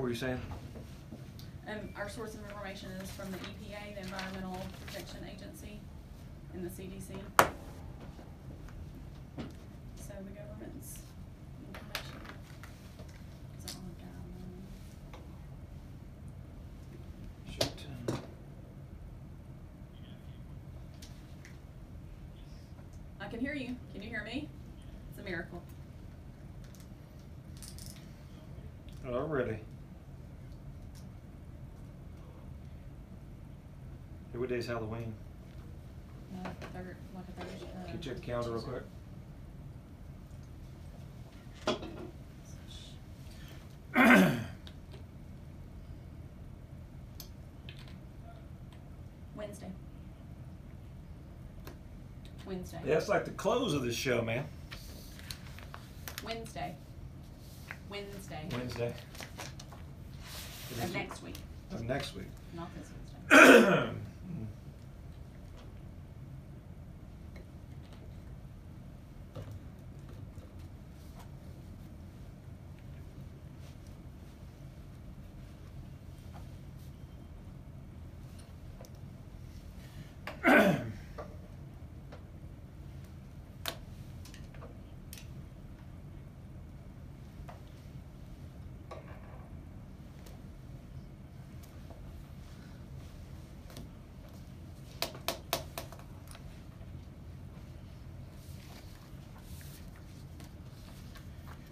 were you saying? Our source of information is from the EPA, the Environmental Protection Agency, and the CDC. So the government's information is all down. Shoot. I can hear you. Can you hear me? It's a miracle. Already. Hey, what day's Halloween? Third, like a Thursday. Can you check the calendar real quick? Wednesday. Wednesday. Yeah, it's like the close of this show, man. Wednesday. Wednesday. Wednesday. Of next week. Of next week. Not this Wednesday.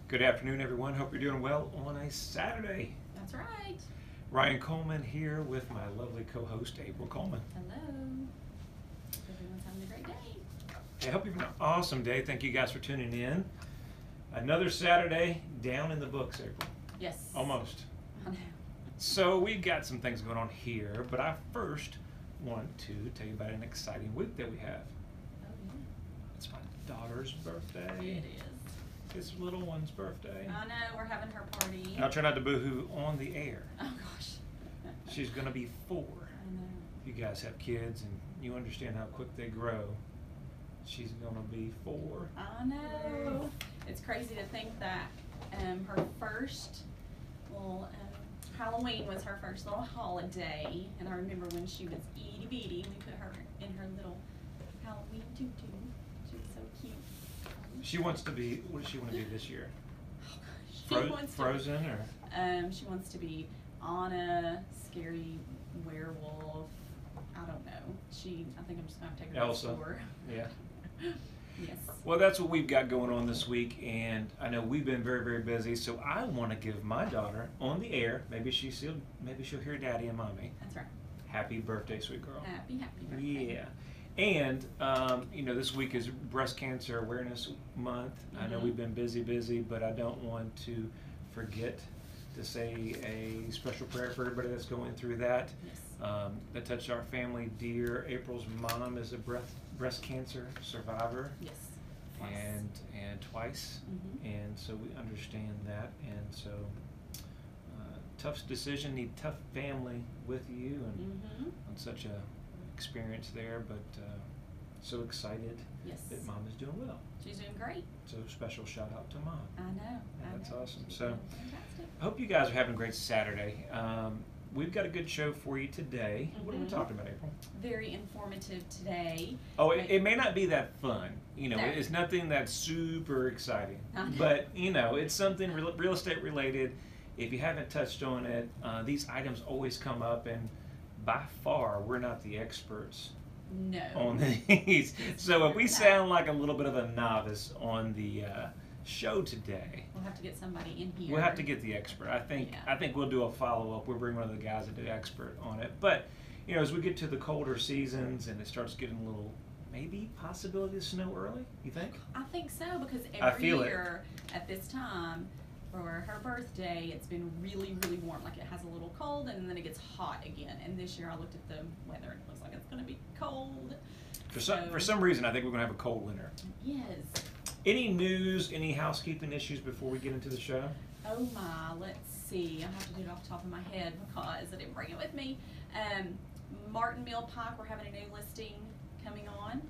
Good afternoon, everyone. Hope you're doing well on a Saturday. That's right. Ryan Coleman here with my lovely co-host, April Coleman. Hello. Everyone's having a great day. I hope you're having an awesome day. Thank you guys for tuning in. Another Saturday down in the books, April. Yes. Almost. I know. So we've got some things going on here, but I first want to tell you about an exciting week that we have. Oh, yeah. It's my daughter's birthday. It is. It's little one's birthday. I know, we're having her party. I'll try not to boo-hoo on the air. Oh, gosh. She's going to be 4. I know. If you guys have kids and you understand how quick they grow, she's going to be 4. I know. It's crazy to think that her first little Halloween was her first little holiday. And I remember when she was itty bitty, we put her in her little Halloween tutu. She was so cute. She wants to be, what does she want to be this year? Oh, gosh. She wants Frozen or? She wants to be Anna, scary werewolf. I don't know. I think I'm just going to take her Elsa. to the store. Yeah. Yes. Well, that's what we've got going on this week, and I know we've been very, very busy. So I want to give my daughter on the air. Maybe she'll hear Daddy and Mommy. That's right. Happy birthday, sweet girl. Happy birthday. Yeah. And, this week is Breast Cancer Awareness Month. I know we've been busy, but I don't want to forget to say a special prayer for everybody that's going through that. Yes. That touched our family dear. April's mom is a breast cancer survivor. Yes. Twice. And twice. And so we understand that. And so tough decision, need tough family with you and on such a experience there, but so excited that Mom is doing well. She's doing great. So special shout out to Mom. I know. That's awesome. She's So doing fantastic. I hope you guys are having a great Saturday. We've got a good show for you today. What are we talking about, April? Very informative today. Oh, it may not be that fun. No. It's nothing that's super exciting. I know. But, it's something real estate related. If you haven't touched on it, these items always come up, and by far, we're not the experts No. on these. So if we sound like a little bit of a novice on the show today, We'll have to get somebody in here. we'll have to get the expert. I think we'll do a follow-up. We'll bring one of the guys that did expert on it. But, as we get to the colder seasons and it starts getting a little, maybe possibility of snow early, you think? I think so, because I every feel year at this time for her birthday, it's been really, really warm. Like, it has a little cold and then it gets hot again. And this year I looked at the weather and it looks like it's going to be cold. For some reason, I think we're going to have a cold winter. Yes. Any news, any housekeeping issues before we get into the show? Oh my, let's see. I have to do it off the top of my head because I didn't bring it with me. Martin Mill Pike, we're having a new listing coming on.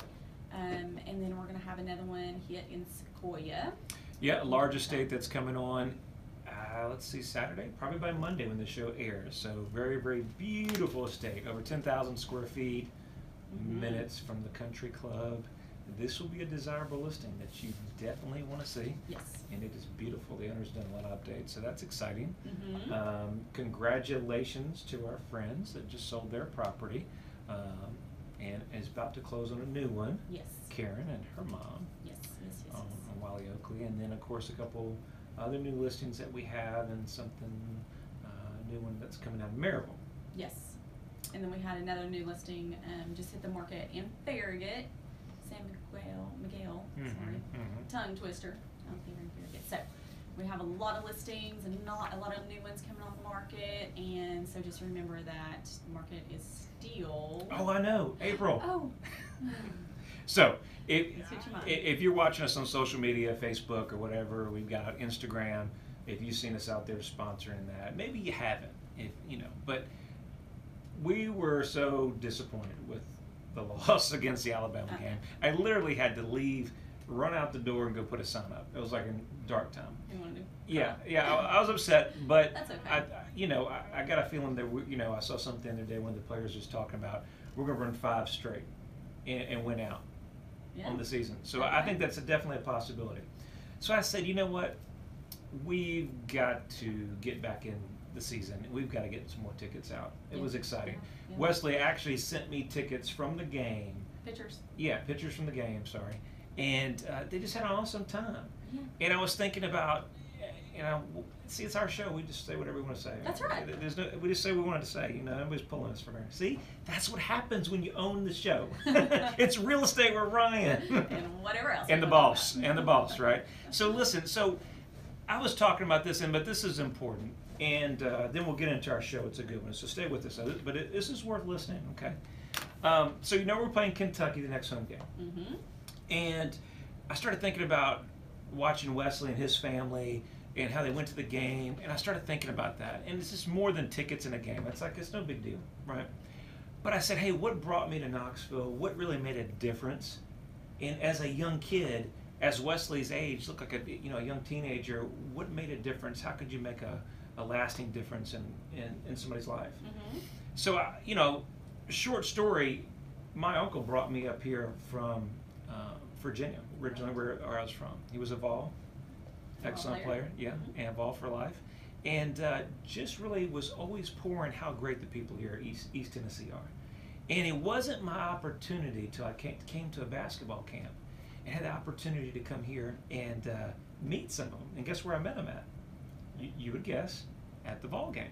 And then we're going to have another one hit in Sequoia. Yeah, a large estate that's coming on. let's see, Saturday, probably by Monday when the show airs. So very, very beautiful estate, over 10,000 square feet, minutes from the country club. This will be a desirable listing that you definitely want to see. Yes. And it is beautiful. The owner's done a lot of updates, so that's exciting. Mm-hmm. Congratulations to our friends that just sold their property and is about to close on a new one. Yes. Karen and her mom. Yes. On Wally Oakley, and then of course a couple other new listings that we have, and something new one that's coming out of Maryville. Yes. And then we had another new listing just hit the market in Farragut. San Miguel, sorry, tongue twister. I don't think we're in Farragut. So we have a lot of listings and not a lot of new ones coming on the market, and so just remember that the market is still. Oh, I know, April. Oh. So if you're watching us on social media, Facebook or whatever, we've got Instagram. If you've seen us out there sponsoring that, maybe you haven't, but we were so disappointed with the loss against the Alabama game. I literally had to leave, run out the door, and go put a sign up. It was like in dark time. You wanted to? Yeah. I was upset, but that's okay. I got a feeling that I saw something the other day when the players was talking about we're going to run 5 straight and win out on the season. So I think that's definitely a possibility. So I said, you know what? We've got to get back in the season. We've got to get some more tickets out. It was exciting. Yeah. Wesley actually sent me tickets from the game. Pictures. Yeah, pictures from the game, sorry. And they just had an awesome time. Yeah. And I was thinking about, see, it's our show. We just say whatever we want to say. That's right. We just say what we wanted to say. Nobody's pulling us from here. See, that's what happens when you own the show. It's real estate with Ryan. And whatever else. And the boss. And the boss, right? So listen, I was talking about this, but this is important. And then we'll get into our show. It's a good one, so stay with us. But this is worth listening, okay? So we're playing Kentucky the next home game. Mm-hmm. And I started thinking about watching Wesley and his family and how they went to the game, and I started thinking about that. And it's just more than tickets in a game. It's no big deal, right? But I said, hey, what brought me to Knoxville? What really made a difference? And as a young kid, as Wesley's age, looked like a young teenager, what made a difference? How could you make a lasting difference in somebody's life? Mm-hmm. So, short story, my uncle brought me up here from Virginia, originally where I was from. He was a Vol, excellent player, and Vol for life. And just really was always pouring how great the people here at East Tennessee are. And it wasn't my opportunity till I came to a basketball camp and had the opportunity to come here and meet some of them. And guess where I met them at? You would guess, at the Vol game.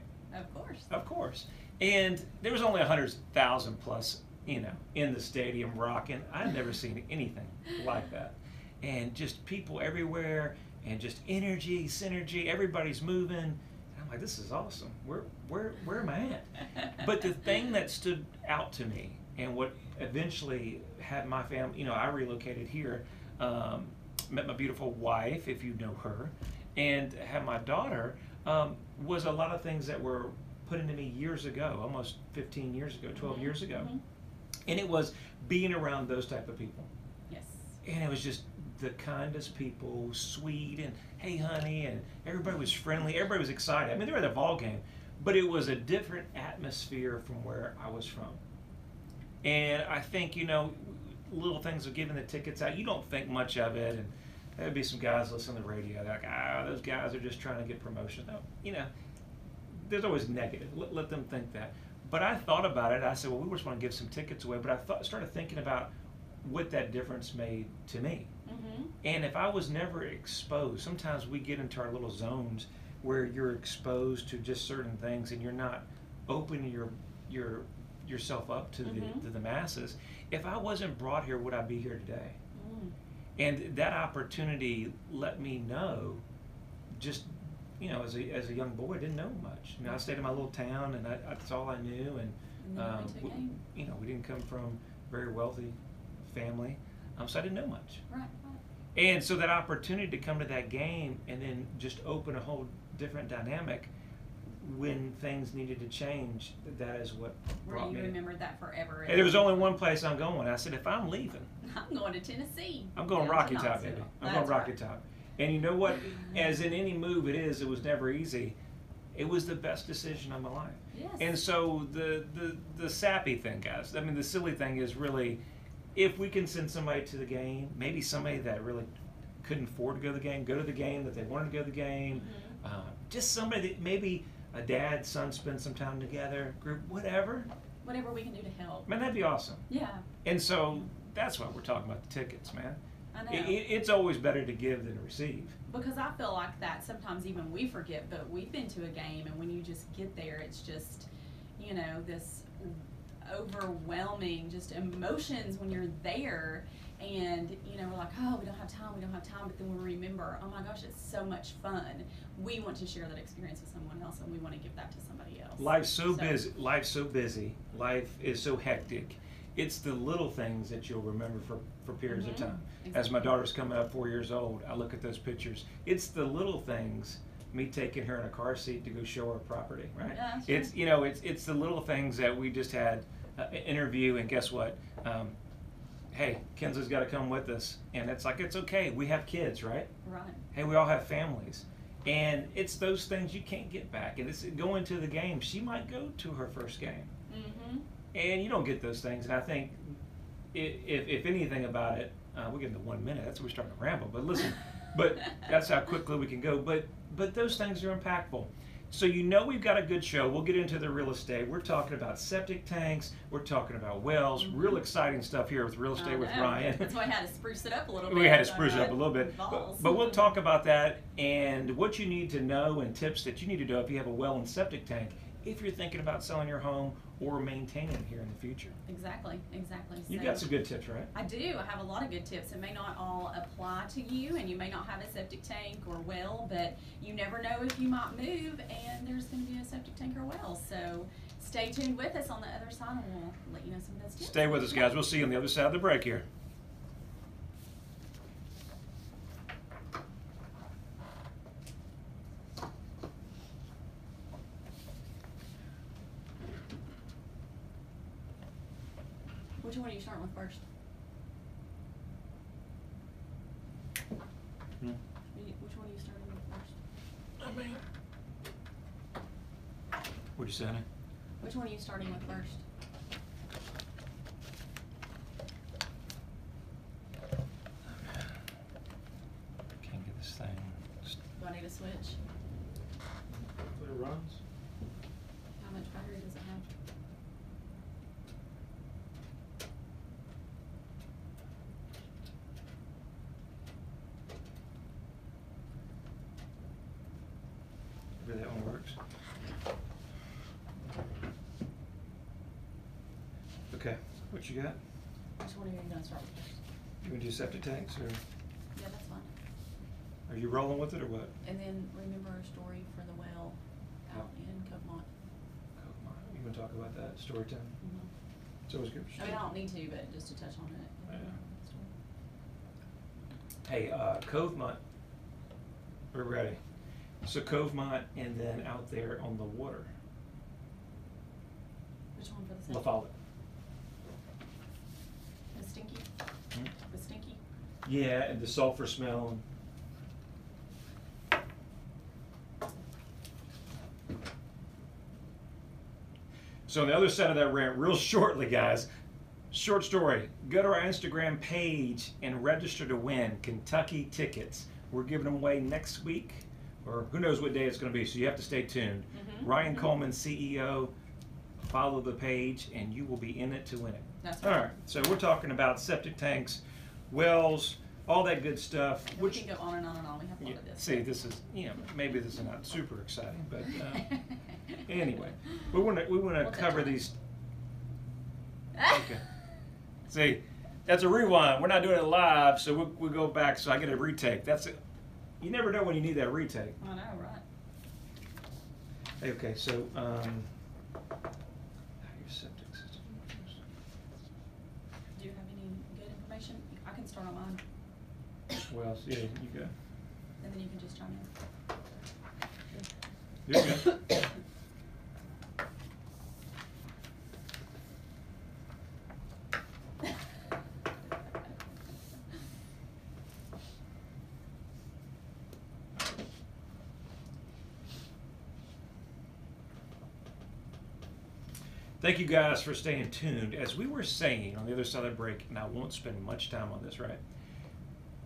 Of course. And there was only 100,000 plus, in the stadium rocking. I'd never seen anything like that. And just people everywhere, and just energy, synergy, everybody's moving. And I'm like, this is awesome. Where am I at? But the thing that stood out to me, and what eventually had my family, I relocated here, met my beautiful wife, if you know her, and had my daughter, was a lot of things that were put into me years ago, almost 15 years ago, 12 years ago. Mm-hmm. And it was being around those type of people. Yes. And it was just the kindest people, sweet, and hey honey, and everybody was friendly, everybody was excited. I mean, they were at the Vol game, but it was a different atmosphere from where I was from. And I think, little things of giving the tickets out, you don't think much of it, and there'd be some guys listening to the radio, they're like, those guys are just trying to get promotion. No, there's always negative. Let them think that. But I thought about it. I said, well, we just want to give some tickets away. But I started thinking about what that difference made to me. Mm-hmm. And if I was never exposed, sometimes we get into our little zones where you're exposed to just certain things and you're not opening yourself up to the masses. If I wasn't brought here, would I be here today? Mm. And that opportunity let me know, just as a young boy, I didn't know much. I stayed in my little town, and that's all I knew. And we didn't come from a very wealthy family, so I didn't know much. Right. And so that opportunity to come to that game and then just open a whole different dynamic when things needed to change, that is what brought me. You remembered that forever. And there was only one place I'm going. I said, if I'm leaving, I'm going to Tennessee. I'm going Rocky Top, baby. I'm going Rocky Top. And you know what? As in any move it was never easy. It was the best decision of my life. Yes. And so the sappy thing, guys, I mean, the silly thing is really, if we can send somebody to the game, maybe somebody that really couldn't afford to go to the game, that they wanted to go to the game, just somebody that maybe a dad, son spend some time together, group, whatever. Whatever we can do to help. Man, that'd be awesome. Yeah. And so that's why we're talking about the tickets, man. I know. It's always better to give than to receive. Because I feel like that sometimes even we forget, but we've been to a game, and when you just get there, it's just, you know, this overwhelming just emotions when you're there. And, you know, we're like, oh, we don't have time. But then we remember, oh my gosh, it's so much fun. We want to share that experience with someone else, and we want to give that to somebody else. Life's so busy. Life is so hectic. It's the little things that you'll remember for periods of time. Exactly. As my daughter's coming up 4 years old, I look at those pictures. It's the little things, me taking her in a car seat to go show her property, right? Yeah, it's, you know, it's the little things that we just had an interview, and guess what? Hey, Kinsley's got to come with us. And it's like, it's okay. We have kids, right? Right. Hey, we all have families. And it's those things you can't get back. And it's going to the game. She might go to her first game. Mm-hmm. And you don't get those things. And I think, if anything about it, we're getting to 1 minute. That's when we're starting to ramble. But listen, but that's how quickly we can go. But those things are impactful. So you know we've got a good show. We'll get into the real estate. We're talking about septic tanks. We're talking about wells. Real exciting stuff here with real estate with Ryan. That's why I had to spruce it up a little bit. We had to spruce it up a little bit. But we'll talk about that and what you need to know and tips that you need to know if you have a well and septic tank, if you're thinking about selling your home or maintaining it here in the future. Exactly. You've got some good tips, right? I do. I have a lot of good tips. It may not all apply to you, and you may not have a septic tank or well, but you never know if you might move and there's going to be a septic tank or well. So stay tuned with us on the other side, and we'll let you know some of those tips. Stay with us, guys. We'll see you on the other side of the break here. Which one are you starting with first? Which one are you starting with first? I mean, what'd you say, honey? Which one are you starting with first? Can't get this thing. Do I need a switch? But it runs. How much battery does it have? That one works. Okay, what you got? Which one are you going to start with first? You want to do septic tanks, or Yeah, that's fine. are you rolling with it, or what? And then remember our story for the well out in Coleman. You want to talk about that story time? Mm-hmm. It's always good. I mean, I don't need to, but just to touch on it. Yeah. Hey, Covemont, we're ready. So Covemont, and then out there on the water, Which one for the La second? Follette. The stinky? Hmm? The stinky? Yeah, and the sulfur smell. So on the other side of that rant, real shortly, guys, short story. Go to our Instagram page and register to win Kentucky tickets. We're giving them away next week, or who knows what day it's going to be, so you have to stay tuned. Ryan Coleman, CEO. Follow the page, and you will be in it to win it. That's All right. right, so we're talking about septic tanks, wells, all that good stuff. And we can go on and on and on. We have a lot of this. See, this is, maybe this is not super exciting, but anyway, we want to cover these. Okay. See, that's a rewind. We're not doing it live, so we'll go back. So I get a retake. That's it. You never know when you need that retake. I know, right? Okay, so your septic system. Do you have any good information? I can start on mine, Well, yeah, you go. and then you can just chime in. You're good. Thank you guys for staying tuned. As we were saying on the other side of the break, and I won't spend much time on this, right?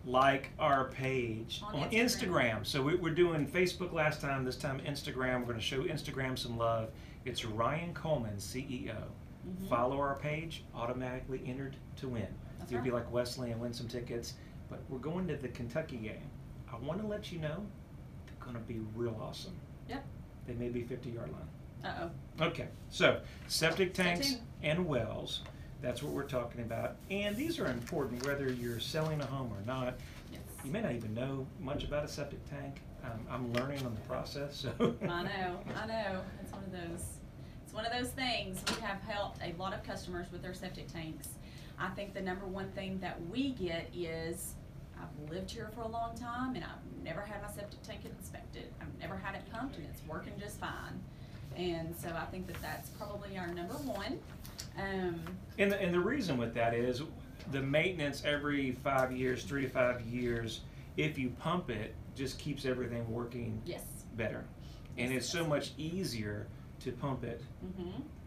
Like our page on Instagram. So we're doing Facebook last time, this time Instagram. We're going to show Instagram some love. It's Ryan Coleman, CEO. Follow our page, automatically entered to win. That's You'll right. be like Wesley and win some tickets. But we're going to the Kentucky game. I want to let you know they're going to be real awesome. Yep. They may be 50-yard line. Uh-oh. Okay, so septic tanks tuned. and wells, that's what we're talking about. And these are important whether you're selling a home or not. Yes. You may not even know much about a septic tank. I'm learning on the process, so. I know. It's one of those. It's one of those things. We have helped a lot of customers with their septic tanks. I think the number one thing that we get is, I've lived here for a long time and I've never had my septic tank inspected. I've never had it pumped and it's working just fine. And so I think that that's probably our number one. And the reason with that is the maintenance every 5 years, 3 to 5 years, if you pump it, just keeps everything working Yes. better. And Yes, it's so much easier to pump it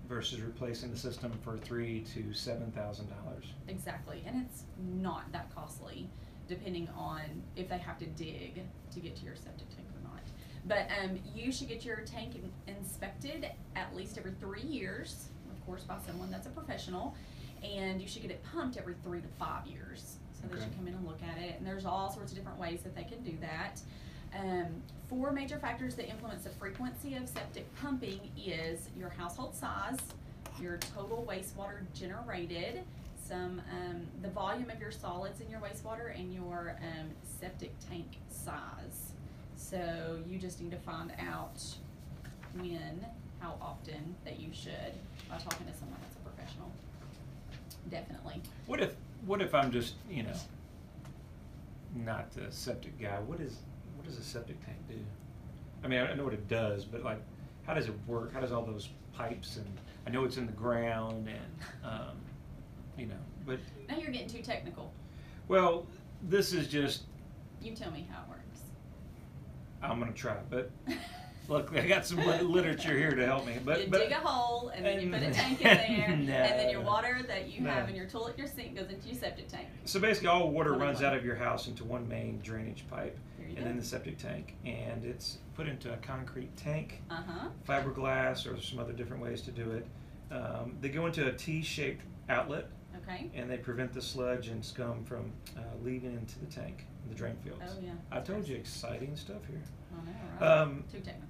versus replacing the system for $3,000 to $7,000. Exactly, and it's not that costly, depending on if they have to dig to get to your septic tank or not. But you should get your tank inspected at least every 3 years, of course, by someone that's a professional, and you should get it pumped every 3 to 5 years, so they should come in and look at it. And there's all sorts of different ways that they can do that. 4 major factors that influence the frequency of septic pumping is your household size, your total wastewater generated, the volume of your solids in your wastewater, and your septic tank size. So you just need to find out how often that you should by talking to someone that's a professional. Definitely. What if I'm just, not the septic guy? What does a septic tank do? I mean, I know what it does, but like, how does it work? How does all those pipes, and I know it's in the ground, and but Now you're getting too technical. well, this is just, You tell me how it works. I'm gonna try, but look, I got some literature here to help me. But You dig a hole and then you put a tank in there, and then your water that you have in your toilet, your sink goes into your septic tank. So basically, all water Only runs one. out of your house into one main drainage pipe, There you and go. then the septic tank, and it's put into a concrete tank, Uh-huh. fiberglass, or some other different ways to do it. They go into a T-shaped outlet, Okay. and they prevent the sludge and scum from leaving into the tank, the drain fields. Oh yeah. I told you, exciting stuff here. I know, right? Too technical.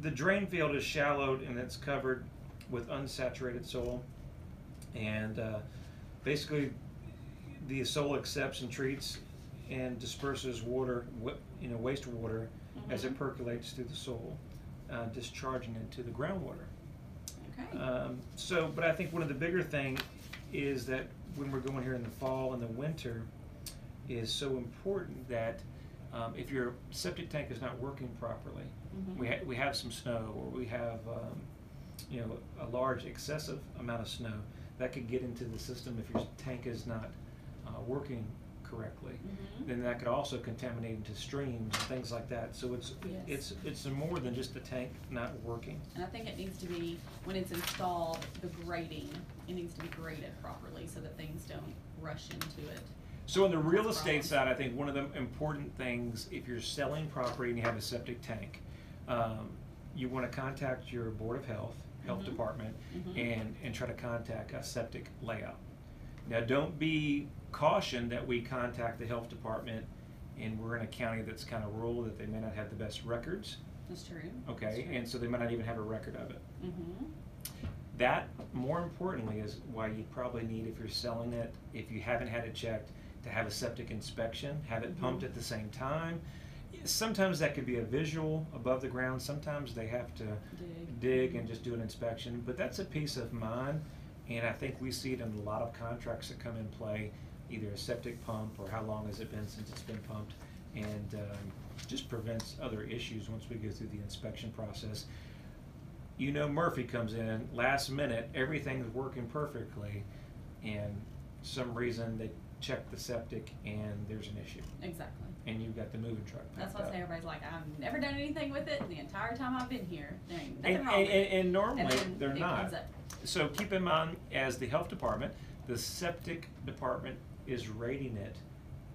The drain field is shallowed and it's covered with unsaturated soil, and basically the soil accepts and treats and disperses water, wastewater, as it percolates through the soil, discharging into the groundwater. Okay. But I think one of the bigger thing is that when we're going here in the fall and the winter, is so important that if your septic tank is not working properly, we have some snow, or we have a large excessive amount of snow that could get into the system if your tank is not working correctly. Then that could also contaminate into streams and things like that. So it's more than just the tank not working. And I think it needs to be, when it's installed, the grading, it needs to be graded properly so that things don't rush into it. So on the real estate side, I think one of the important things, if you're selling property and you have a septic tank, you want to contact your Board of Health department, and try to contact a septic layout. Now, don't be cautioned that we contact the health department and we're in a county that's kind of rural, that they may not have the best records. That's true. Okay, That's true. and so they might not even have a record of it. That, more importantly, is why you probably need, if you're selling it, if you haven't had it checked, to have a septic inspection, have it pumped at the same time. Sometimes that could be a visual above the ground. Sometimes they have to dig and just do an inspection. But that's a peace of mind, and I think we see it in a lot of contracts that come in play, either a septic pump or how long has it been since it's been pumped, and just prevents other issues once we go through the inspection process. Murphy comes in last minute, everything's working perfectly, and some reason check the septic and there's an issue. Exactly. And you've got the moving truck That's packed why I up. say everybody's like, I've never done anything with it the entire time I've been here. There ain't nothing And, wrong with it. and normally And then they're it not. comes up. So keep in mind, as the health department, the septic department is rating it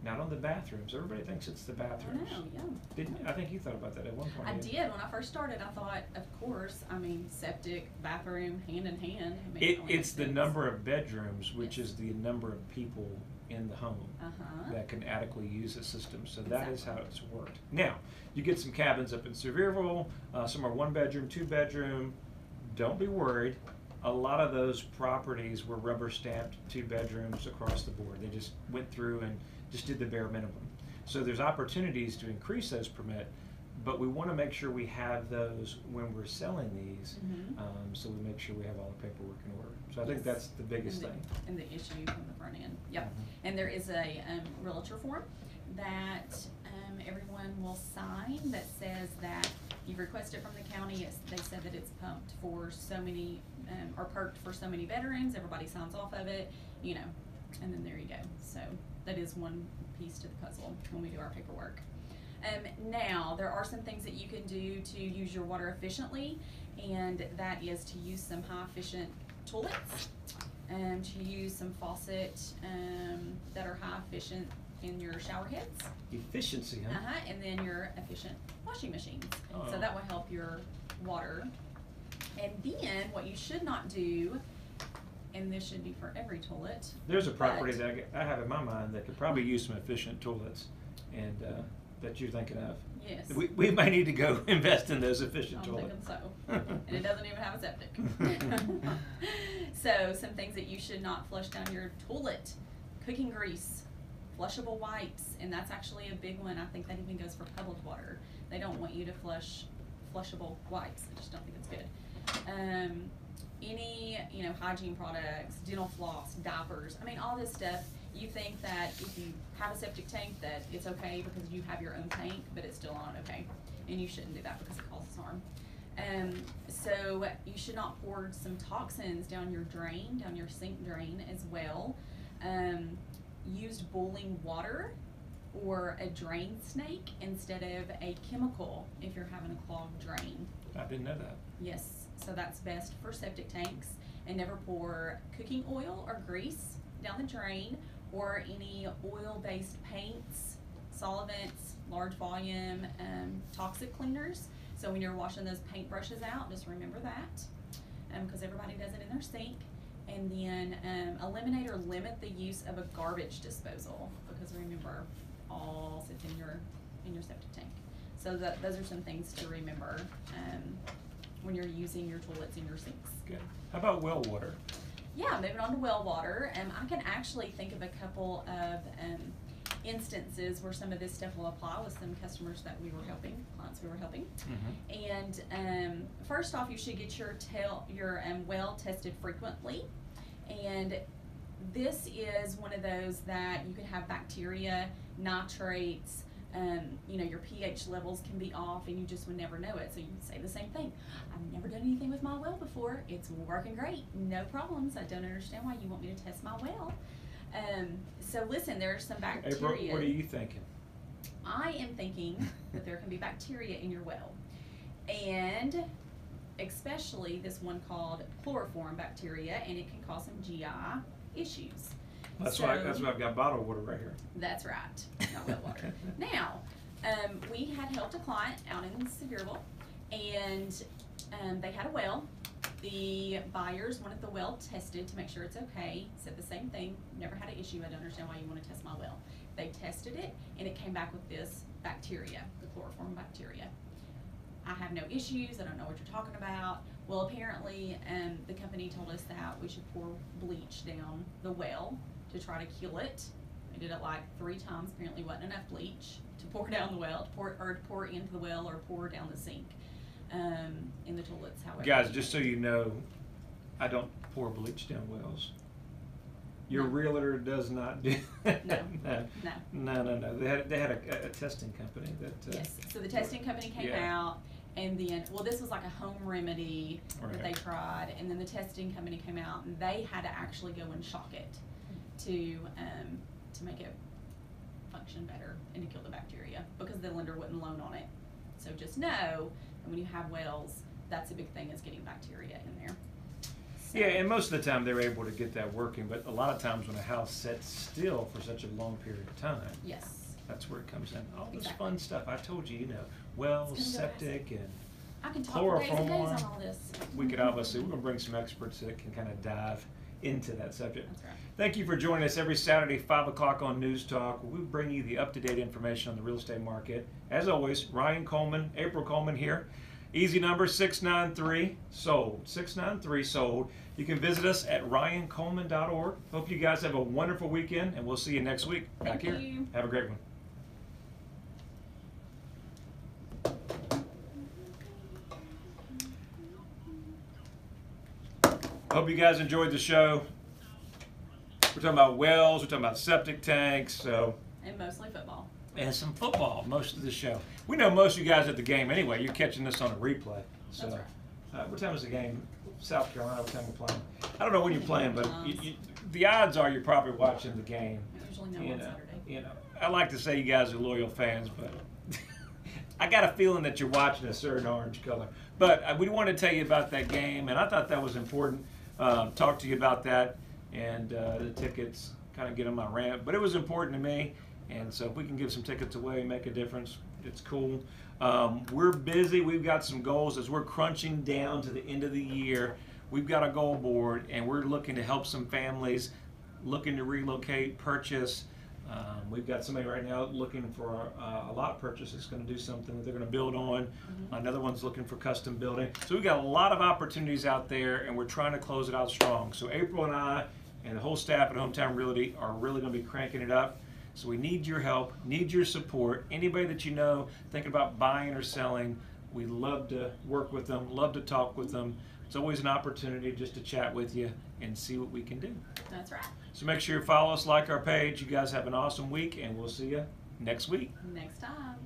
not on the bathrooms. Everybody thinks it's the bathrooms. I know, yeah. Didn't I think you thought about that at one point? I didn't you? did. When I first started, I thought, of course, I mean, septic, bathroom, hand in hand. I mean, It, only it's makes the sense. number of bedrooms, which Yes. is the number of people in the home that can adequately use the system. So that is how Exactly. it's worked. Now, you get some cabins up in Sevierville, some are 1 bedroom, 2 bedroom. Don't be worried. A lot of those properties were rubber stamped 2 bedrooms across the board. They just went through and just did the bare minimum. So there's opportunities to increase those permit, but we want to make sure we have those when we're selling these, so we make sure we have all the paperwork in order. So I think Yes. that's the biggest thing. And the issue from the front end. Yep. Mhm. And there is a realtor form that everyone will sign that says that you've requested from the county. They said that it's pumped for so many, or perked for so many veterans. Everybody signs off of it, you know, and then there you go. So that is one piece to the puzzle when we do our paperwork. Now, there are some things that you can do to use your water efficiently, and that is to use some high efficient toilets, to use some faucets that are high efficient in your shower heads, Efficiency, huh? and then your efficient washing machines. Oh. So that will help your water. And then what you should not do, and this should be for every toilet. There's a property but- that I have in my mind that could probably use some efficient toilets, and that you're thinking of. Yes. We might need to go invest in those efficient I'm toilets. thinking so. And it doesn't even have a septic. So some things that you should not flush down your toilet: cooking grease, flushable wipes, and that's actually a big one. I think that even goes for public water. They don't want you to flush flushable wipes. I just don't think it's good. Any, hygiene products, dental floss, diapers. I mean, all this stuff. You think that if you have a septic tank that it's okay because you have your own tank, but it's still not okay. And you shouldn't do that because it causes harm. So you should not pour some toxins down your drain, down your sink drain as well. Used boiling water or a drain snake instead of a chemical if you're having a clogged drain. I didn't know that. Yes, so that's best for septic tanks. And never pour cooking oil or grease down the drain, or any oil-based paints, solvents, large volume, toxic cleaners. So when you're washing those paint brushes out, just remember that, because everybody does it in their sink. And then eliminate or limit the use of a garbage disposal, because remember, all sits in your septic tank. So those are some things to remember when you're using your toilets and your sinks. Good. How about well water? Yeah, moving on to well water. I can actually think of a couple of instances where some of this stuff will apply with some customers that we were helping, clients we were helping. And first off, you should get your well tested frequently. And this is one of those that you could have bacteria, nitrates, your pH levels can be off and you just would never know it. So you say the same thing. I've never done anything with my well before. It's working great. No problems. I don't understand why you want me to test my well. So listen, there's some bacteria. April, what are you thinking? I am thinking that there can be bacteria in your well. And especially this one called chloroform bacteria, and it can cause some GI issues. That's why I've got bottled water right here. That's right, not well water. Now, we had helped a client out in Sevierville, and they had a well. The buyers wanted the well tested to make sure it's okay. Said the same thing, never had an issue. I don't understand why you want to test my well. They tested it, and it came back with this bacteria, the chloroform bacteria. I have no issues. I don't know what you're talking about. Well, apparently, the company told us that we should pour bleach down the well to try to kill it. We did it like 3 times. Apparently, wasn't enough bleach to pour down the well, to pour into the well, or pour down the sink in the toilets. However, Guys, just so you know, I don't pour bleach down wells. Your No. realtor does not do that. No. They had a testing company that. Yes. So the testing company came out, and then, well, this was like a home remedy that they tried, and then the testing company came out, and they had to actually go and shock it to to make it function better and to kill the bacteria, because the lender wouldn't loan on it. So just know that when you have wells, that's a big thing, is getting bacteria in there. So. Yeah, and most of the time they're able to get that working, but a lot of times when a house sits still for such a long period of time, yes, that's where it comes in. All this exactly. fun stuff. I told you, wells, septic, and I can talk for days and days on all this. We could obviously, we're going to bring some experts that can kind of dive into that subject. That's right. Thank you for joining us every Saturday, 5 o'clock on News Talk. We bring you the up-to-date information on the real estate market. As always, Ryan Coleman, April Coleman here. Easy number, 693-SOLD. 693-SOLD. You can visit us at ryancoleman.org. Hope you guys have a wonderful weekend, and we'll see you next week back here. Thank you. Have a great one. Hope you guys enjoyed the show. We're talking about wells, we're talking about septic tanks, And mostly football. And some football most of the show. We know most of you guys at the game anyway. You're catching this on a replay. So, That's right. What time is the game? South Carolina, what time we're playing? I don't know when you're playing, but the odds are you're probably watching the game. I usually know on Saturday. I like to say you guys are loyal fans, but I got a feeling that you're watching a certain orange color. But we want to tell you about that game, and I thought that was important. Talk to you about that and the tickets, kind of get on my rant. But it was important to me, and so if we can give some tickets away, make a difference, it's cool. We're busy. We've got some goals as we're crunching down to the end of the year. We've got a goal board, and we're looking to help some families looking to relocate, purchase. We've got somebody right now looking for a lot purchase that's going to do something that they're going to build on. Another one's looking for custom building. So we've got a lot of opportunities out there, and we're trying to close it out strong. So April and I and the whole staff at Hometown Realty are really going to be cranking it up. So we need your help, need your support. Anybody that you know thinking about buying or selling, we love to work with them, love to talk with them. It's always an opportunity just to chat with you and see what we can do. That's right. So make sure you follow us, like our page. You guys have an awesome week, and we'll see you next week. Next time.